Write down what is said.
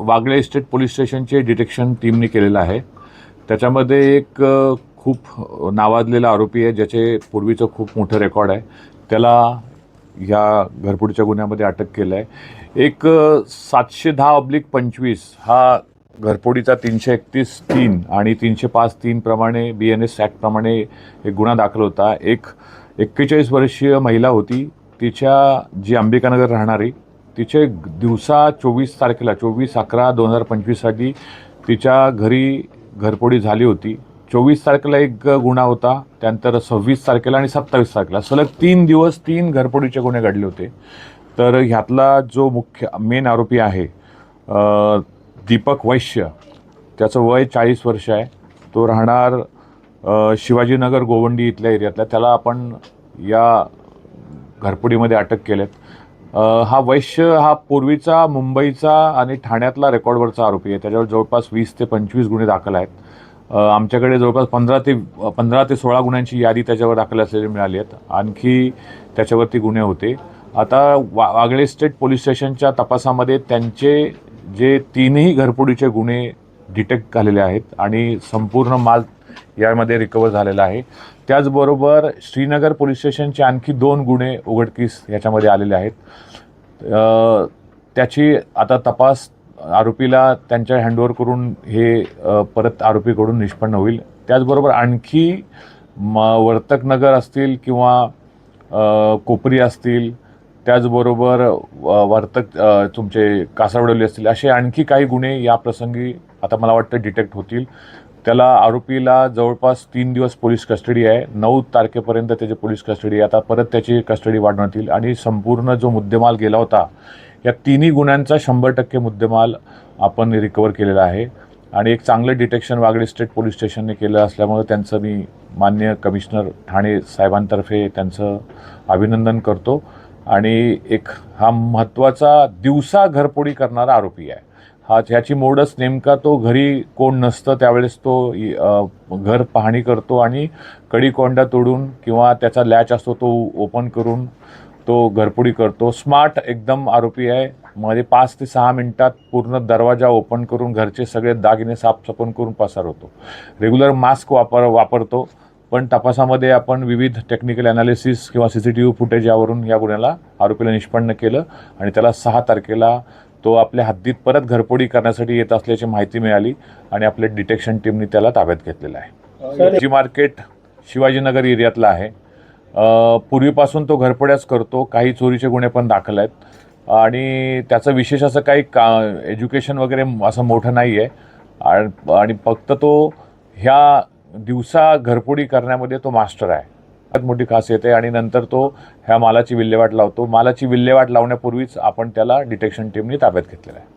Wagle estate police स्टेशनचे detection टीमने केलेलं आहे. त्याच्यामध्ये एक खूप नावाजलेला आरोपी आहे, ज्याचे पूर्वीचं खूप मोठं रेकॉर्ड आहे. त्याला ह्या घरफोडीच्या गुन्ह्यामध्ये अटक केलं आहे. एक 710/25 हा घरफोडीचा 331(3) आणि 305(3) प्रमाणे BNS ॲक्टप्रमाणे एक गुन्हा दाखल होता. एक 41 वर्षीय महिला होती. तिच्या जी अंबिकानगर राहणारी, तिचे दिवसा 24 तारखेला 24/11/2025 साठी तिच्या घरी घरफोडी झाली होती. 24 तारखेला एक गुन्हा होता, त्यानंतर 26 तारखेला आणि 27 तारखेला सलग 3 दिवस 3 घरफोडीचे गुन्हे घडले होते. तर ह्यातला जो मुख्य मेन आरोपी आहे दीपक वैश्य, त्याचं वय 40 वर्ष आहे. तो राहणार शिवाजीनगर गोवंडी इथल्या एरियातला. त्याला आपण या घरफोडीमध्ये अटक केलेत. हा वैश्य हा पूर्वीचा मुंबईचा आणि ठाण्यातला रेकॉर्डवरचा आरोपी आहे. त्याच्यावर जवळपास 20 ते 25 गुन्हे दाखल आहेत. आमच्याकडे जवळपास 15 ते 16 गुन्ह्यांची यादी त्याच्यावर दाखल असलेली मिळाली आहेत. आणखी त्याच्यावरती गुन्हे होते. आता वागळे स्टेट पोलीस स्टेशनच्या तपासामध्ये त्यांचे जे 3ही घरफोडीचे गुन्हे डिटेक्ट झालेले आहेत आणि संपूर्ण माल यामध्ये रिकवर झालेला आहे. त्याचबरोबर श्रीनगर पोलीस स्टेशनचे आणखी 2 गुन्हे उघडकीस याच्यामध्ये आलेले आहेत. त्याची आता तपास आरोपीला त्यांच्या हँडओव्हर करून हे परत आरोपीकडून निष्पन्न होईल. त्याचबरोबर आणखी वर्तकनगर असतील किंवा कोपरी असतील, त्याचबरोबर तुमचे कासारवडवली असतील, असे आणखी काही गुन्हे या प्रसंगी आता मला वाटतं डिटेक्ट होतील. त्याला आरोपीला जवळपास 3 दिवस पोलीस कस्टडी आहे. 9 तारखेपर्यंत त्याची पोलीस कस्टडी आहे. आता परत त्याची कस्टडी वाढवण्यात येईल आणि संपूर्ण जो मुद्देमाल गेला होता या 3ही गुन्ह्यांचा 100% मुद्देमाल आपण रिकवर केलेला आहे. आणि एक चांगलं डिटेक्शन वागळे स्टेट पोलीस स्टेशनने केलं असल्यामुळे त्यांचं मी माननीय कमिशनर ठाणे साहेबांतर्फे त्यांचं अभिनंदन करतो. आणि एक हा महत्त्वाचा दिवसा घरफोडी करणारा आरोपी आहे. ह्याची मोडच नेमका तो घरी कोण नसतं त्यावेळेस तो घर पाहणी करतो आणि कडी-कोंडा तोडून किंवा त्याचा लॅच असतो तो ओपन करून तो घरफोडी करतो. स्मार्ट एकदम आरोपी आहे. मध्ये 5 ते 6 मिनिटात पूर्ण दरवाजा ओपन करून घरचे सगळे दागिने साफसफाई करून पसार होतो. रेग्युलर मास्क वापरतो. पण तपासामध्ये आपण विविध टेक्निकल ॲनालिसिस किंवा CCTV फुटेज यावरून या गुन्ह्याला आरोपीला निष्पन्न केलं आणि त्याला 6 तारखेला तो आपल्या हद्दीत परत घरफोडी करण्यासाठी येत असल्याची माहिती मिळाली आणि आपल्या डिटेक्शन टीमने त्याला ताब्यात घेतलेला आहे. जी मार्केट शिवाजीनगर एरियातला आहे. पूर्वीपासून तो घरफोड्याच करतो. काही चोरीचे गुन्हे पण दाखल आहेत आणि त्याचं विशेष असं काही एज्युकेशन वगैरे असं मोठं नाही आहे आणि फक्त तो ह्या दिवसा घरफोडी करण्यामध्ये तो मास्टर आहे. मोठी खासियत आहे. आणि नंतर तो ह्या मालाची विल्हेवाट लावतो. मालाची विल्हेवाट लावण्यापूर्वीच आपण त्याला डिटेक्शन टीमने ताब्यात घेतलेला आहे.